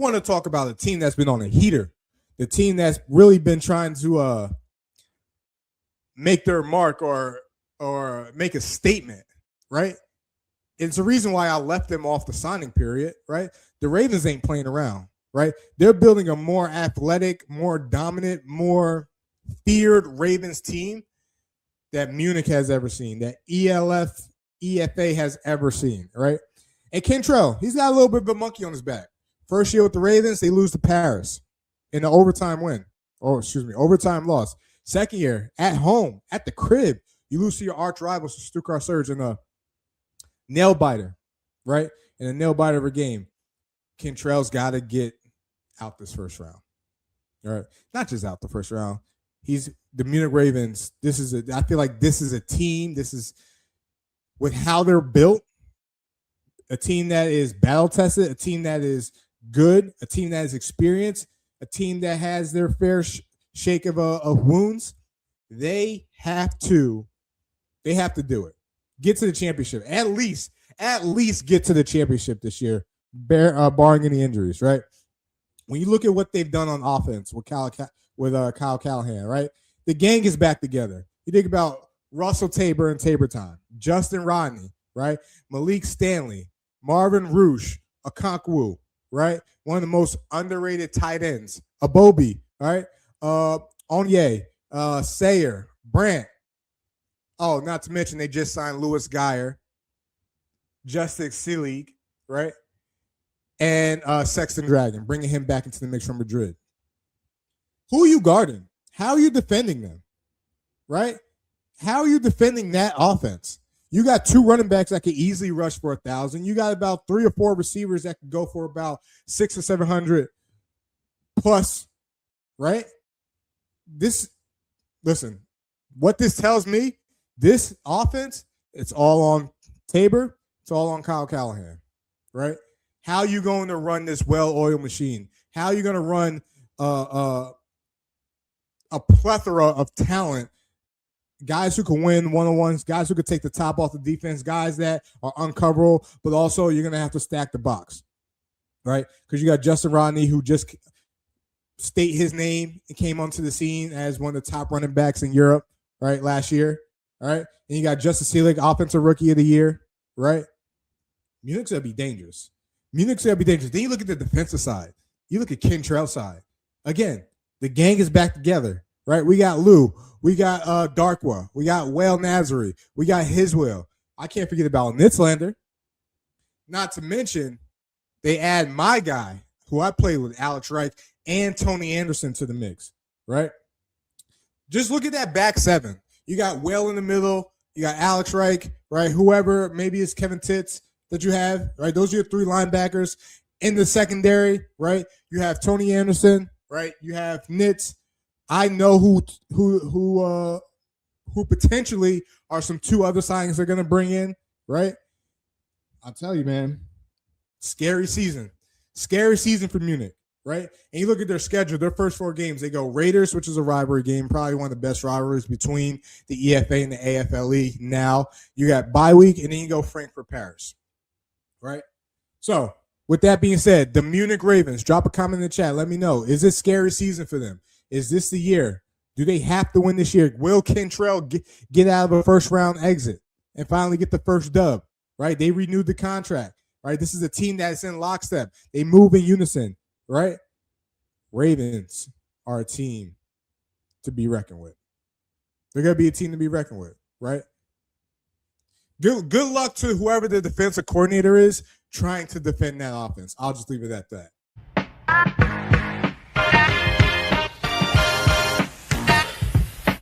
want to talk about a team that's been on a heater, the team that's really been trying to make their mark or make a statement, right? It's the reason why I left them off the signing period, right? The Ravens ain't playing around, right? They're building a more athletic, more dominant, more feared Ravens team that Munich has ever seen, that EFA has ever seen, right? And Kentrell, he's got a little bit of a monkey on his back. First year with the Ravens, they lose to Paris in the overtime win. Overtime loss. Second year, at home, at the crib, you lose to your arch rivals, Stuttgart Surge, in a nail biter, right? In a nail biter of a game. Kentrell's got to get out this first round, all right? Not just out the first round. He's the Munich Ravens. I feel like this is a team. This is with how they're built, a team that is battle tested, a team that is good, a team that is experienced, a team that has their fair shake of wounds. They have to do it. Get to the championship. At least get to the championship this year, barring any injuries, right? When you look at what they've done on offense with Kyle Callahan, right? The gang is back together. You think about Russell Tabor and Tabor Time, Justin Rodney, right? Malik Stanley, Marvin Roosh, Okonkwo, right? One of the most underrated tight ends. Abobi, right? Onye, Sayer, Brandt. Oh, not to mention they just signed Louis Geyer, Justice Selig, right? And Sexton Dragon, bringing him back into the mix from Madrid. Who are you guarding? How are you defending them, right? How are you defending that offense? You got two running backs that could easily rush for 1,000. You got about 3 or 4 receivers that could go for about 600 or 700 plus, right? Listen, what this tells me, this offense, it's all on Tabor. It's all on Kyle Callahan, right? How are you going to run this well-oiled machine? How are you going to run a plethora of talent, guys who can win one-on-ones, guys who can take the top off the defense, guys that are uncoverable, but also you're going to have to stack the box, right? Because you got Justin Rodney, who just state his name and came onto the scene as one of the top running backs in Europe, right, last year, all right? And you got Justice Selig, Offensive Rookie of the Year, right? Munich's going to be dangerous. Then you look at the defensive side. You look at Kentrell's side. Again, the gang is back together, right? We got Lou. We got Darkwa. We got Whale Nazary. We got Hiswell. I can't forget about Nitzlander. Not to mention, they add my guy, who I played with, Alex Reich, and Tony Anderson to the mix, right? Just look at that back seven. You got Whale in the middle. You got Alex Reich, right? Whoever, maybe it's Kevin Titz that you have, right? Those are your 3 linebackers. In the secondary, right? You have Tony Anderson, right? You have Nitz. I know who potentially are some 2 other signings they're going to bring in, right? I'll tell you, man, scary season for Munich, right? And you look at their schedule, their first 4 games, they go Raiders, which is a rivalry game, probably one of the best rivalries between the EFA and the AFLE now. You got bye week, and then you go Frankfurt, Paris, right? So with that being said, the Munich Ravens, drop a comment in the chat. Let me know. Is this scary season for them? Is this the year? Do they have to win this year? Will Kentrell get out of a first-round exit and finally get the first dub, right? They renewed the contract, right? This is a team that's in lockstep. They move in unison, right? Ravens are a team to be reckoned with. They're going to be a team to be reckoned with, right? Good luck to whoever the defensive coordinator is trying to defend that offense. I'll just leave it at that.